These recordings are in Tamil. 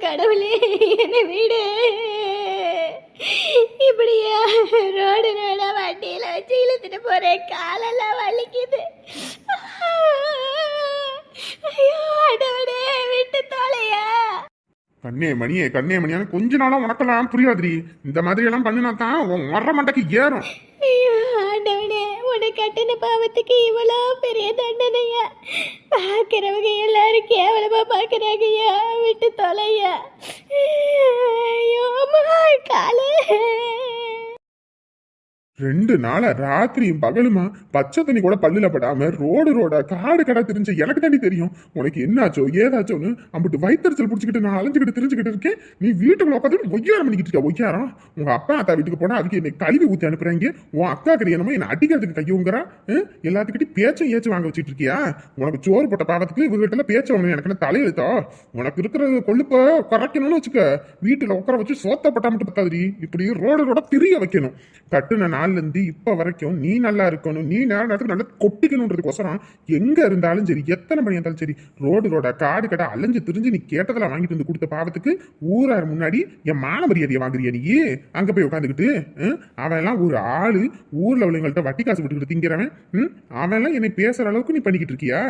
கடவுளே என்ன வீடு இப்படியா ரோடு ரோடா வண்டியில வச்சு இழுத்துட்டு போறேன், காலெல்லாம் வலிக்குது. ஐயோ ஆண்டவனே விட்டு தொலையா. கண்ணே மணியே கண்ணே மணியான கொஞ்ச நாளா உனக்கெல்லாம் புரியாதுரி. இந்த மாதிரி எல்லாம் பண்ணினா தான் உன் வர்ற மண்டைக்கு ஏறும். ஐயோ ஆண்டவனே, உன்னை கட்டின பாவத்துக்கு இவ்வளோ பெரிய தண்டனையா? பார்க்குறவங்க எல்லாரும் கேவலமா பார்க்குறாங்கய்யா, விட்டு தொலையா. ஐயோ அம்மா காலே. 2 நாளா ராத்திரியும் பகலுமா பச்சை தண்ணி கூட பல்லுல படாம ரோடு ரோடா காடு கடை தெரிஞ்ச எனக்கு தாண்டி தெரியும் உனக்கு என்னாச்சோ ஏதாச்சோன்னு அம்பிட்டு வயிற்றுச்சல் பிடிச்சிக்கிட்டு நான் அலைஞ்சுக்கிட்டு தெரிஞ்சுக்கிட்டு இருக்கேன். நீ வீட்டுக்குள்ள உட்காந்து ஒய்யாரம் பண்ணிக்கிட்டு இருக்க. ஒய்யாரம் உங்க அப்பா அத்தா வீட்டுக்கு போனா அதுக்கு என்னை கழுவி ஊத்தி அனுப்புறாங்க. உன் அக்கா கரியனமா என்ன அடிக்கிறதுக்கு கையுங்கிறா. எல்லாத்துக்கிட்டையும் பேச்சும் ஏச்சு வாங்க வச்சுட்டு இருக்கியா? உனக்கு சோறு போட்ட பாவத்துக்கு இவகிட்ட பேச்சு வாங்க எனக்கு தலையெழுத்தா? உனக்கு இருக்கிற கொழுப்ப குறைக்கணும்னு வச்சுக்க. வீட்டுல உட்கார வச்சு சோத்தப்பட்டா மட்டும் பத்தாதுரி, இப்படி ரோடு ரோட திரிய வைக்கணும். கட்டுன நாள்ல இருந்து இப்ப வரைக்கும் நீ நல்லா இருக்கணும், நீ நேரத்துக்கு நல்லா கொட்டிக்கணும்ன்றதுக்கோசரம் எங்க இருந்தாலும் சரி, எத்தனை மணி இருந்தாலும் சரி, ரோடு ரோட காடு கடை அலைஞ்சு திரிஞ்சு நீ கேட்டதெல்லாம் வாங்கிட்டு வந்து கொடுத்த பாவத்துக்கு ஊரார் முன்னாடி என் மான மரியாதையை வாங்குறியா நீ? அங்க போய் உட்காந்துக்கிட்டு அவன் எல்லாம் ஒரு ஆளு, ஊர்ல உள்ளவங்கள்ட்ட வட்டி காசு விட்டுக்கிட்டு திங்கிறவன். அவன் எல்லாம் என்னை பேசுற அளவுக்கு நீ பண்ணிக்கிட்டு இருக்கியா?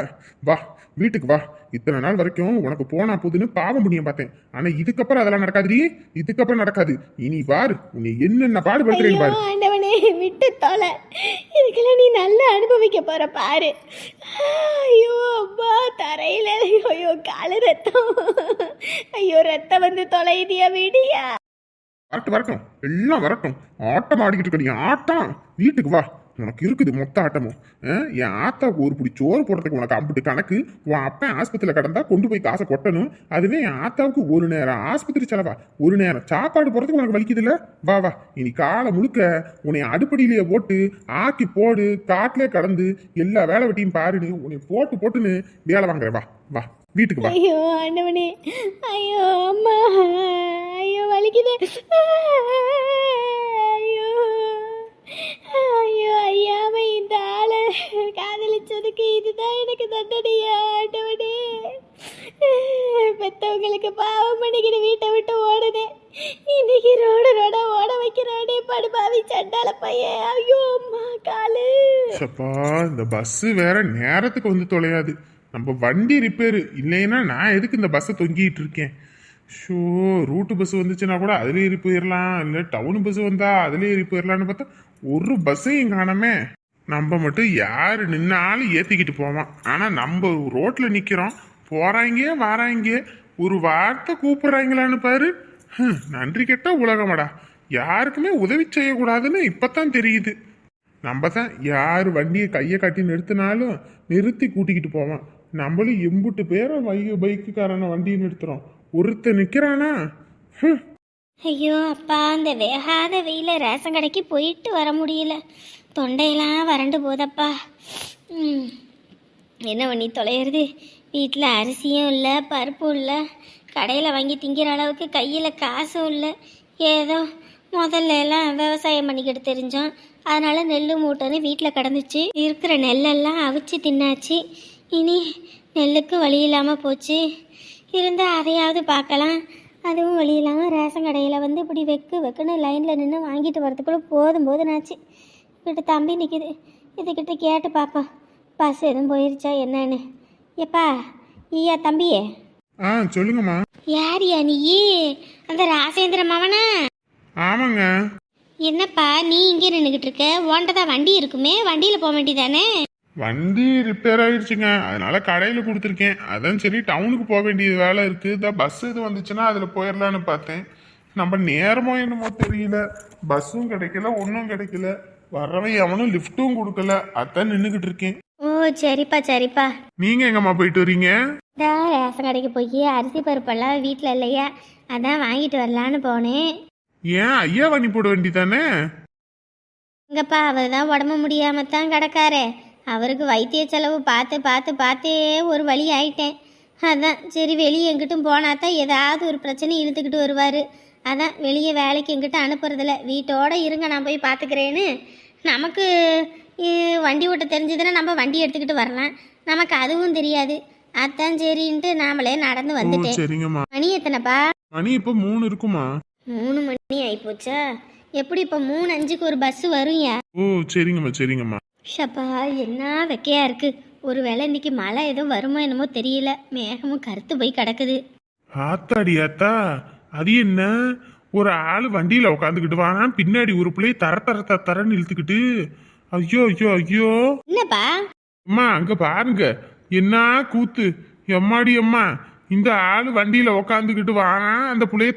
வா வீட்டுக்கு வா. இத்தனை நாள் வரைக்கும் உனக்கு போனா போதுன்னு பாவம் புண்ணியம் பார்த்தேன். ஆனா இதுக்கப்புறம் அதெல்லாம் நடக்காதுடி, இதுக்கப்புறம் நடக்காது. இனி பாரு உன்னை என்னென்ன பாடுபடுத்துறேன்னு பாரு. ஆண்டவனே விட்டு தொலை, இதுக்கெல்லாம் நீ நல்லா அனுபவிக்க போற பாரு. ஐயோ அம்மா தரையில, ஐயோ காலு ரத்தம், ஐயோ ரத்தம் வந்து தொலைதியா விடியா. வரட்டும் எல்லாம் வரட்டும். ஆட்டம் ஆடிக்கிட்டு இருக்க நீ ஆட்டம். வீட்டுக்கு வா, உனக்கு இருக்குது மொத்த ஆட்டமும். என் ஆத்தாவுக்கு ஒரு பிடி சோறு போடுறதுக்கு உனக்கு அம்பிட்டு கணக்கு. உன் அப்பன் ஆஸ்பத்திரியில் கிடந்தா கொண்டு போய் காசை கொட்டணும். அதுவே என் ஆத்தாவுக்கு ஒரு நேரம் ஆஸ்பத்திரி செலவா, ஒரு நேரம் சாப்பாடு போடுறதுக்கு உனக்கு வலிக்குது இல்ல? வா வா, இனி காலை முழுக்க உன்னை அடுப்படியிலேயே போட்டு ஆக்கி போடு, காட்டிலே கடந்து எல்லா வேலை வெட்டியும் பாருன்னு உன்னை போட்டு போட்டுன்னு வேலை வாங்குற. வா வா வீட்டுக்கு வா. ஐயோ ஆண்டவனே, ஐயோ அம்மா, ஐயோ வலிக்குது. ஐயோ ஐயோ ஐயாம இந்த ஆளை காதலிச்சதுக்கு இதுதான் எனக்கு தண்டனையா ஆண்டவனே? பெத்தவங்களுக்கு பாவம் பண்ணிக்கிட்டு வீட்டை விட்டு ஓடுனேன், இன்னைக்கு ரோடு ரோட ஓட வைக்கிறானே படுபாவி சண்டால பையன். ஐயோ அம்மா காலு. இந்த பஸ் வேற நேரத்துக்கு வந்து தொலையாது. நம்ம வண்டி ரிப்பேரு இல்லைன்னா நான் எதுக்கு இந்த பஸ்ஸை தொங்கிட்டு இருக்கேன்? ஷோ, ரூட்டு பஸ் வந்துச்சுன்னா கூட அதுலேயே ஏறி போயிடலாம், இல்லை டவுன் பஸ் வந்தா அதுலேயே ஏறி போயிடலான்னு பார்த்தா ஒரு பஸ்ஸையும் காணாமே. நம்ம மட்டும் யாரு நின்னாலும் ஏற்றிக்கிட்டு போவான். ஆனால் நம்ம ரோட்ல நிற்கிறோம், போறாங்க வராங்க, ஒரு வார்த்தை கூப்பிடுறாங்களான்னு பாரு. நன்றி கெட்ட உலகமாடா. யாருக்குமே உதவி செய்யக்கூடாதுன்னு இப்பதான் தெரியுது. நம்ம தான் யார் வண்டியை கையை கட்டி நிறுத்தினாலும் நிறுத்தி கூட்டிக்கிட்டு போவான். நம்மளும் எம்புட்டு பேரை பைக்குக்காரன வண்டியை நிறுத்துறோம், ஒருத்தர் நிற்கிறானா? ஐயோ அப்பா, அந்த வேகாத வெயில ரேஷன் கடைக்கு போயிட்டு வர முடியல, தொண்டையெல்லாம் வறண்டு போதப்பா. என்ன பண்ணி தொலைகிறது? வீட்டில் அரிசியும் இல்லை, பருப்பும் இல்லை, கடையில் வாங்கி திங்கிற அளவுக்கு கையில் காசும் இல்லை. ஏதோ முதல்ல எல்லாம் விவசாயம் பண்ணிக்கிட்டு தெரிஞ்சோம், அதனால் நெல் மூட்டைன்னு வீட்டில் கிடந்துச்சு. இருக்கிற நெல்லெல்லாம் அவிச்சு தின்னாச்சு. இனி நெல்லுக்கு வழி இல்லாமல் போச்சு. இருந்தால் அதையாவது பார்க்கலாம், அதுவும் வழி இல்லாமல் ரேஷன் கடையில் வந்து இப்படி வெக்குன்னு லைனில் நின்று வாங்கிட்டு வரதுக்குள்ளே போதுனாச்சு. இப்படி தம்பி நிற்கிது, இதுக்கிட்ட கேட்டு பார்ப்போம் பஸ் எதுவும் போயிருச்சா என்னன்னு. எப்பா ஐயா தம்பியே. சொல்லுங்கம்மா. யாரியா நீ? அந்த ராசேந்திர மாவனா? ஆமாங்க. என்னப்பா நீ இங்கே நின்றுக்கிட்டு இருக்க? ஓண்டதான் வண்டி இருக்குமே, வண்டியில் போக வேண்டியதானே? வண்டி ரிப்பேர் ஆயிடுச்சுங்க, அதனால கடையில் கொடுத்துருக்கேன். அதான் சரி டவுனுக்கு போக வேண்டியது வேலை இருக்குது, இதான் பஸ் இது வந்துச்சுன்னா அதில் போயிடலான்னு பார்த்தேன். நம்ம நேரமோ என்னமோ தெரியல, பஸ்ஸும் கிடைக்கல ஒன்றும் கிடைக்கல, வர்றவன் எவனும் லிஃப்ட்டும் கொடுக்கல, அதான் நின்றுக்கிட்டு இருக்கேன். ஓ சரிப்பா சரிப்பா. நீங்கள் எங்கம்மா போயிட்டு வரீங்க? ரேஷன் கடைக்கு போய் அரிசி பருப்பெல்லாம் வீட்டில் இல்லையா, அதான் வாங்கிட்டு வரலான்னு போனேன். ஏன் ஐயா வண்டி போட வேண்டியதானே? இங்கப்பா அவர் தான் உடம்பு முடியாம தான் கிடக்காரு, அவருக்கு வைத்திய செலவு பார்த்தே ஒரு வழி ஆயிட்டேன். அதான் சரி வெளியே எங்கிட்டும் போனா தான் ஏதாவது ஒரு பிரச்சனை இழுத்துக்கிட்டு வருவார். அதான் வெளியே வேலைக்கு எங்கிட்ட அனுப்புறதில்ல, வீட்டோட இருங்க நான் போய் பார்த்துக்கிறேன்னு. நமக்கு வண்டி ஓட்ட தெரிஞ்சதுன்னா நம்ம வண்டி எடுத்துக்கிட்டு வரலாம், நமக்கு அதுவும் தெரியாது. அதான் சரின்ட்டு நாமளே நடந்து ஓ வந்துட்டேன். சரிங்கம்மா. மணி எத்தனைப்பா? மணி இப்போ 3 இருக்குமா? 3 மணி ஆயிப்போச்சா? எப்படி இப்போ 3:05க்கு ஒரு பஸ் வரும்யா? ஓ சரிங்கம்மா சரிங்கம்மா. ஷப்பா என்ன வெக்கையா இருக்கு. ஒருவேளை இன்னைக்கு மழை எதுவும் வருமோ என்னமோ தெரியல. மேகமும் கருத்து போய் கிடக்குது. ஆத்தாடி ஆத்தா, அது என்ன ஒரு ஆளு வண்டியில உட்காந்துக்கிட்டு வானா பின்னாடி ஒரு பிள்ளைய தரன்னு இழுத்துக்கிட்டு. ஐயோ ஐயோ ஐயோ. என்னப்பா? அம்மா அங்க பாருங்க, என்ன கூத்து. எம்மாடி அம்மா, இந்த ஆளு வண்டியில உக்காந்துக்கிட்டு வானா அந்த புள்ளைய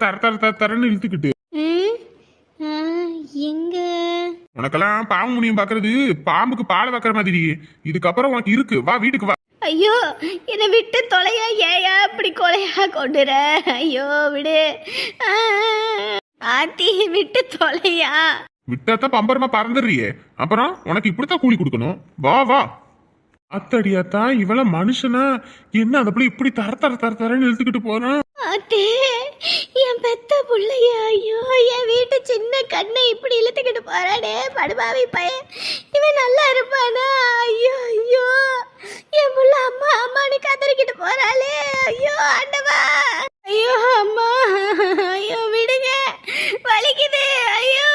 தரன்னு இழுத்துக்கிட்டு. ம் ஆ, எங்க? உனக்கெல்லாம் பாம்பு முனியம் பாக்குறது பாம்புக்கு பாலை வைக்கிற மாதிரி. இதுக்கப்புறம் உனக்கு இருக்கு, வா வீட்டுக்கு வா. ஐயோ என்னை விட்டு தொலையா. ஏயா இப்படி கொலையா கொண்டுற? ஐயோ விடு. ஆ, ஆத்தி விட்டு தொலையா. விட்டாத்தான் பம்பரமா பறந்துடுறியே, அப்புறம் உனக்கு இப்படித்தான் கூலி கொடுக்கணும். வா வா. அத்தடியாத்தா, இவள மனுஷனா என்ன அந்த பிள்ளை இப்படி தரன்னு இழுத்துக்கிட்டு போறான். ஆத்தே என் பெத்த புள்ளையா. ஐயோ என் வீட்டு சின்ன கண்ணை இப்படி இழுத்துக்கிட்டு போறானே படுபாவி பையன். இவன் நல்லா இருப்பானா? ஐயோ ஐயோ என் புள்ள அம்மா அம்மானு கதறிக்கிட்டு போறாளே. ஐயோ ஆண்டவா. ஐயோ அம்மா. ஐயோ விடுங்க வலிக்குது. ஐயோ.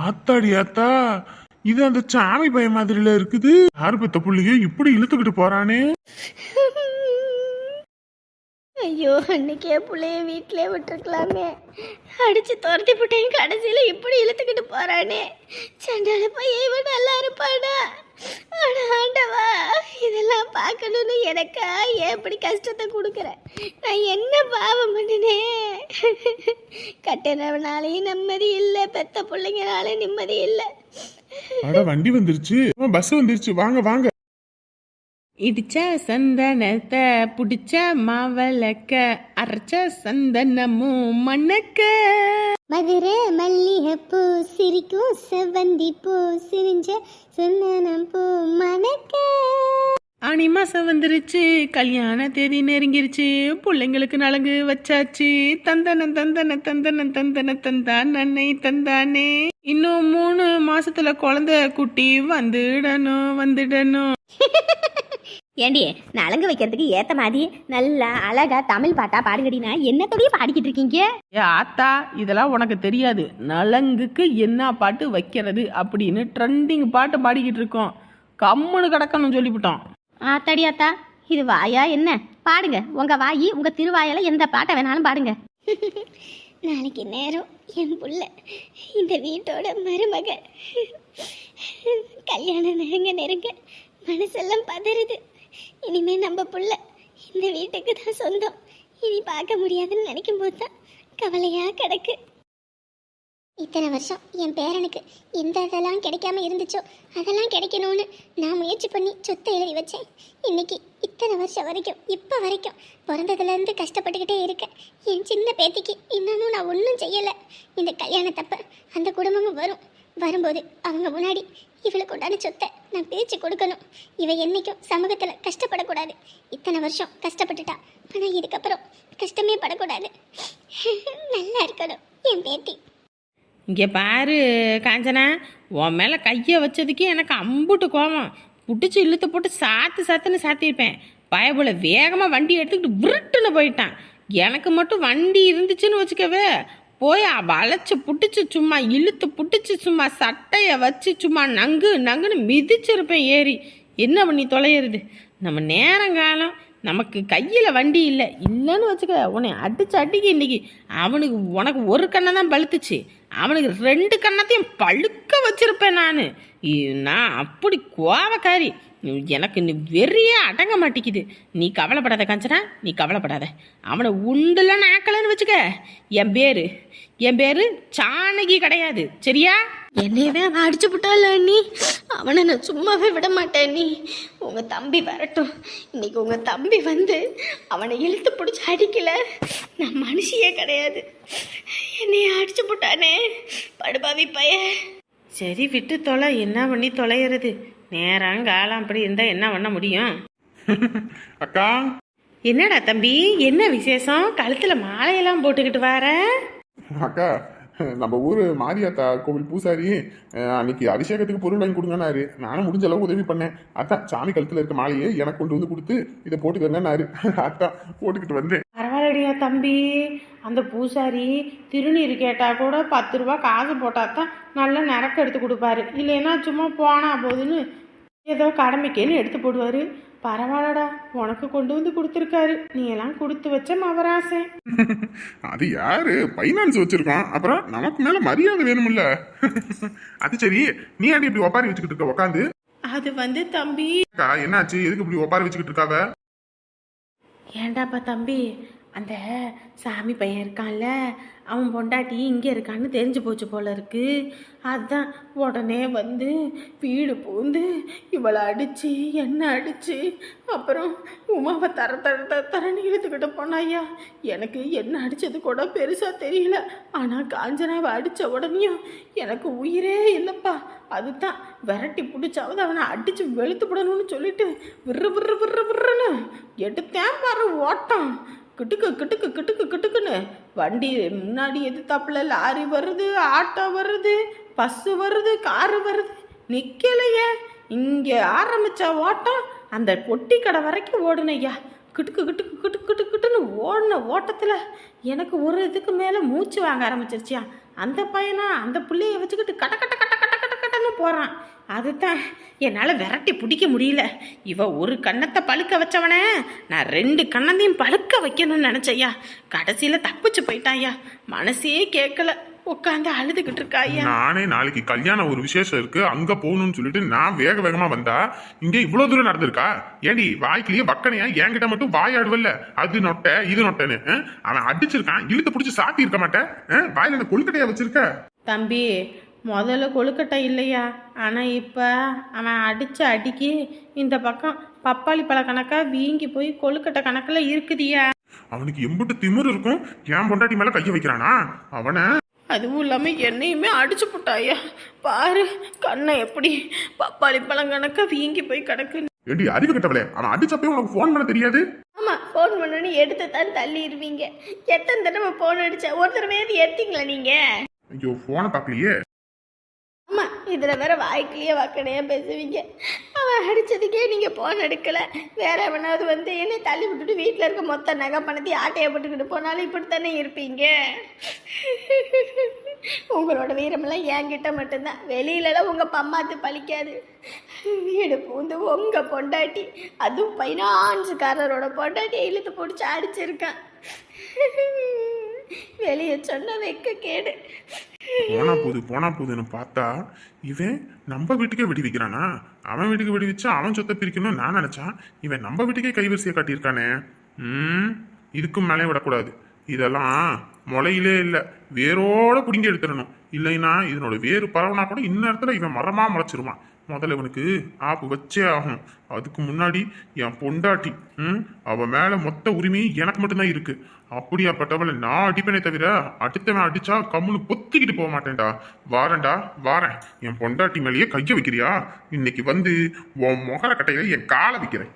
ஆத்தாடியாத்தா, இது அந்த சாமி பைய மாதிரில இருக்குது. யாரு பெத்த புள்ளைய இப்படி இழுத்துக்கிட்டு போறானே. ஐயோ அன்னைக்கே பிள்ளைய வீட்டிலே விட்டுருக்கலாமே. அடிச்சு துரத்தி போட்டேன், கடைசியில் இப்படி இழுத்துக்கிட்டு போறானே. சண்டால பையன் இவன் நல்லா இருப்பானா? ஆனா ஆண்டவா, இதெல்லாம் பார்க்கணும்னு எனக்கா ஏன் இப்படி கஷ்டத்தை கொடுக்குற? நான் என்ன பாவம் பண்ணினேன்? கட்டினவனாலையும் நிம்மதி இல்லை, பெத்த பிள்ளைங்கனாலே நிம்மதி இல்லை. அட வண்டி வந்துருச்சு, பஸ் வந்துருச்சு, வாங்க வாங்க. இடிச்ச சந்தனத்தை புடிச்ச மாவளக்க அரைச்ச சந்தனமும் மணக்க. மதுரை மல்லிகைப்பூ சிரிக்கும் செவ்வந்தி பூ சிரிஞ்ச சந்தனம் பூ மணக்க. ஆனி மாசம் வந்துருச்சு, கல்யாண தேதி நெருங்கிருச்சு, பிள்ளைங்களுக்கு நலங்கு வச்சாச்சு. தந்தன தந்தன தந்தன தந்தன தந்தான் நன்னை தந்தானே. இன்னும் 3 மாசத்துல குழந்தை குட்டி வந்துடணும். ஏண்டி நலங்கு வைக்கிறதுக்கு ஏத்த மாதிரி நல்லா அழகா தமிழ் பாட்டா பாடுங்கடினா என்னத்தோடய பாடிக்கிட்டு இருக்கீங்க? ஏ ஆத்தா, இதெல்லாம் உனக்கு தெரியாது. நலங்குக்கு என்ன பாட்டு வைக்கிறது அப்படின்னு ட்ரெண்டிங் பாட்டு பாடிக்கிட்டு இருக்கோம். கம்முன்னு கிடக்கணும்னு சொல்லிவிட்டோம். ஆத்தாடி ஆத்தா, இது வாயா என்ன? பாடுங்க, உங்க வாயி உங்க திருவாயால எந்த பாட்டை வேணாலும் பாடுங்க. நாளைக்கு நேரம் என் புள்ள இந்த வீட்டோட மருமக. கல்யாணம் நெருங்க மனசெல்லாம் பதறுது. இனிமே நம்ம புள்ள இந்த வீட்டுக்கு தான் சொந்தம். இனி பார்க்க முடியாதுன்னு நினைக்கும் போது தான் கவலையா கிடக்கு. இத்தனை வருஷம் என் பேரனுக்கு எந்த இதெல்லாம் கிடைக்காம இருந்துச்சோ அதெல்லாம் கிடைக்கணும்னு நான் முயற்சி பண்ணி சொத்தை எழுதி வச்சேன். இன்னைக்கு இத்தனை வருஷம் வரைக்கும் இப்போ வரைக்கும் பிறந்ததுலேருந்து கஷ்டப்பட்டுக்கிட்டே இருக்கேன். என் சின்ன பேத்திக்கு இன்னமும் நான் ஒன்றும் செய்யலை. இந்த கல்யாணத்தப்ப அந்த குடும்பமும் வரும்போது அவங்க முன்னாடி இவளுக்கு உண்டான சொத்தை நான் பிரித்து கொடுக்கணும். இவ என்னைக்கும் சமூகத்தில் கஷ்டப்படக்கூடாது. இத்தனை வருஷம் கஷ்டப்பட்டுட்டா, ஆனால் இதுக்கப்புறம் கஷ்டமே படக்கூடாது. நல்லா இருக்கணும் என் பேத்தி. இங்கே பாரு காஞ்சனா, உன் மேலே கையை வச்சதுக்கே எனக்கு அம்புட்டு கோபம். புடிச்சு இழுத்து போட்டு சாத்துன்னு சாத்தியிருப்பேன். பயபோல வேகமாக வண்டி எடுத்துக்கிட்டு விருட்டுன்னு போயிட்டான். எனக்கு மட்டும் வண்டி இருந்துச்சுன்னு வச்சுக்கவே, போய் வளைச்சு புட்டிச்சு சும்மா இழுத்து புட்டிச்சு சும்மா சட்டையை வச்சு சும்மா நங்குன்னு மிதிச்சிருப்பேன் ஏறி. என்ன பண்ணி தொலையிறது? நம்ம நேரங்காலம் நமக்கு கையில் வண்டி இல்லைன்னு வச்சுக்க, உன்னை அடிக்க இன்னைக்கு உனக்கு ஒரு கண்ணை தான் பழுத்துச்சு, அவனுக்கு 2 கண்ணத்தையும் பழுக்க வச்சிருப்பேன் நான் அப்படி கோவக்காரி. எனக்கு நீ வெறியே அடங்க மாட்டேங்குது. நீ கவலைப்படாத காஞ்சனா, நீ கவலைப்படாத. அவனை உண்டுலன்னு ஆக்கலன்னு வச்சுக்க, என் பேரு சாணகி கிடையாது, சரியா? என்னையவே அவன் அடிச்சு விட்டாள் நீ. அவனை நான் சும்மாவே விட மாட்டேன். நீ உங்கள் தம்பி வரட்டும். இன்னைக்கு உங்கள் தம்பி வந்து அவனை இழுத்து பிடிச்சி அடிக்கல, நான் மனுஷியே கிடையாது. என்னைய அடிச்சு விட்டானே படுபாவி பையன். சரி விட்டு தொலை, என்ன பண்ணி தொலைகிறது? நேரங்காலம் அப்படி இருந்தால் என்ன பண்ண முடியும்? அக்கா, என்னடா தம்பி, என்ன விசேஷம்? கழுத்தில் மாலையெல்லாம் போட்டுக்கிட்டு வர? அக்கா நம்ம ஊர் மாரியாத்தா கோவில் பூசாரி அன்னைக்கு அபிஷேகத்துக்கு பொருள் வாங்கி கொடுங்கன்னாரு. நானும் முடிஞ்ச அளவு உதவி பண்ணேன். அதான் சாமி கழுத்துல இருக்க மாலையை எனக்கு கொண்டு வந்து கொடுத்து இதை போட்டுக்கங்கன்னாரு. அதான் போட்டுக்கிட்டு வந்தேன். பரவாயில்லடியா தம்பி, அந்த பூசாரி திருநீர் கேட்டால் கூட 10 ரூபா காசு போட்டால் தான் நல்லா நரக்க எடுத்து கொடுப்பாரு. இல்லைன்னா சும்மா போனா போதுன்னு ஏதோ கடமைக்கேன்னு எடுத்து போடுவார். பரவாயில்லடா, உனக்கு கொண்டு வந்து கொடுத்துருக்காரு. நீ எல்லாம் கொடுத்து வச்ச மவராசே. அது யாரு பைனான்ஸ் வச்சிருக்கான், அப்புறம் நமக்கு மேல மரியாதை வேணும்ல. அது சரி, நீ ஆண்டி இப்படி ஒப்பாரி வச்சுக்கிட்டு இருக்க உட்காந்து? அது வந்து தம்பி, என்னாச்சு, எதுக்கு இப்படி ஒப்பாரி வச்சுக்கிட்டு இருக்காவ? ஏண்டாப்பா தம்பி, அந்த சாமி பையன் இருக்கான்ல, அவன் பொண்டாட்டி இங்கே இருக்கான்னு தெரிஞ்சு போச்சு போல இருக்கு. அதான் உடனே வந்து வீடு பூந்து இவளை அடித்து என்ன அடித்து அப்புறம் உமாவை தரன்னு இழுத்துக்கிட்டு போனாயா. எனக்கு என்ன அடித்தது கூட பெருசாக தெரியல. ஆனால் காஞ்சனாவை அடித்த உடனேயும் எனக்கு உயிரே இல்லைப்பா. அதுதான் விரட்டி பிடிச்சாவது அவனை அடித்து வெளுத்துப்படணும்னு சொல்லிட்டு விர்ருன்னு எடுத்தேன் பாரு ஓட்டம். கிட்டுக்கு கிட்டுக்கு கிட்டுக்கு கிட்டுக்குன்னு வண்டி முன்னாடி எதிர்த்தாப்புல லாரி வருது, ஆட்டோ வருது, பஸ்ஸு வருது, காரு வருது, நிற்கலையே. இங்கே ஆரம்பித்த ஓட்டம் அந்த பொட்டி கடை வரைக்கும் ஓடுனையா. கிட்டுக்கு கிட்டுக்கு கிட்டுக்கு கிட்டுக்குன்னு ஓடின ஓட்டத்தில் எனக்கு ஒரு இதுக்கு மேலே மூச்சு வாங்க ஆரம்பிச்சிருச்சியா. அந்த பையனா அந்த பிள்ளைய வச்சுக்கிட்டு கட்ட கட்ட கட்ட கட்ட கட்ட கட்டன்னு போகிறான். அதுதான் என்னால் விரட்டி பிடிக்க முடியல. இவ ஒரு கண்ணத்தை பழுக்க வச்சவனே நான் 2 கண்ணத்தையும் பழுக்க வைக்கணும்னு நினச்சையா. கடைசியில் தப்பிச்சு போயிட்டாயா. மனசே கேட்கல, உட்காந்து அழுதுகிட்டு இருக்காயா. நானே நாளைக்கு கல்யாணம் ஒரு விசேஷம் இருக்கு, அங்க போகணும்னு சொல்லிட்டு நான் வேக வேகமா வந்தா இங்க இவ்வளவு தூரம் நடந்திருக்கா. ஏடி வாய்க்கிலேயே வக்கனையா என்கிட்ட மட்டும் வாயாடுவல்ல, அது நொட்டை இது நொட்டைன்னு. அவன் அடிச்சிருக்கான், இழுத்து பிடிச்சி சாத்தி இருக்க மாட்டேன். வாயில என்ன கொழுக்கட்டையா வச்சிருக்க? தம்பி, முதல்ல கொழுக்கட்டை இல்லையா, ஆனால் இப்போ அவன் அடித்த அடிக்கு இந்த பக்கம் பப்பாளி பழ கணக்காக வீங்கி போய் கொழுக்கட்டை கணக்கில் இருக்குதியா. அவனுக்கு எம்பிட்டு திமிரு இருக்கும், என் பொண்டாட்டி மேல கைய வைக்கிறானா அவனை. அதுவும் இல்லாமல் என்னையுமே அடிச்சு போட்டாயா. பாரு கண்ணை எப்படி பப்பாளி பழம் கணக்காக வீங்கி போய் கிடக்கு. ஏடி அறிவு கட்டவளே, அவன் அடிச்சப்பே உனக்கு போன் பண்ண தெரியாது? ஆமா, ஃபோன் பண்ணணும்னு எடுத்து தான் தள்ளிடுவீங்க. எத்தனை தடவை ஃபோன் அடிச்சா ஒரு தடவையாவது எடுத்தீங்களா நீங்க? ஐயோ, போனை பார்க்கலையே. ஆமா, இதுல வேற வாய்க்கிலேயே வக்கனையா பேசுவீங்க. அவன் அடிச்சதுக்கே நீங்க போன் எடுக்கல. வேற எவனாவது வந்து என்னை தள்ளி விட்டுட்டு வீட்டுல இருக்க மொத்த நகை பணத்தை ஆட்டையை போட்டுக்கிட்டு போனாலும் இப்படித்தானே இருப்பீங்க. உங்களோட வீரமெல்லாம் என்கிட்ட மட்டும்தான், வெளியிலலாம் உங்க பம்மாத்து பழிக்காது. வீடு பூந்து உங்க பொண்டாட்டி, அதுவும் பைனான்ஸுக்காரரோட பொண்டாட்டியை இழுத்து பிடிச்சி அடிச்சிருக்கான். வெளியே சொன்ன வைக்க கேடு. போனா போதுன்னு பார்த்தா இவன் நம்ம வீட்டுக்கே வெடி வைக்கிறானா? அவன் வீட்டுக்கு வெடி வச்சா அவன் சொத்தை பிரிக்கணும்னு நான் நினைச்சான். இவன் நம்ம வீட்டுக்கே கைவரிசையை காட்டியிருக்கானே. இதுக்கும் மேலே விடக்கூடாது. இதெல்லாம் முளையிலே இல்லை, வேரோட பிடுங்கி எடுத்துடணும். இல்லைன்னா இதனோட வேறு பரவனா கூட இந்நேரத்துல இவன் மரமா முளைச்சிருவான். முதல்ல இவனுக்கு ஆப்பு வச்சே ஆகும். அதுக்கு முன்னாடி என் பொண்டாட்டி, அவ மேல மொத்த உரிமையும் எனக்கு மட்டும்தான் இருக்கு. அப்படியாப்பட்டவளை நான் அடிப்பேனே தவிர அடுத்தவன் அடிச்சா கம்முன்னு பொத்திக்கிட்டு போக மாட்டேன்டா. வாரேன். என் பொண்டாட்டி மேலேயே கைய வைக்கிறியா? இன்னைக்கு வந்து உன் முகர கட்டையில என் காலை வைக்கிறேன்.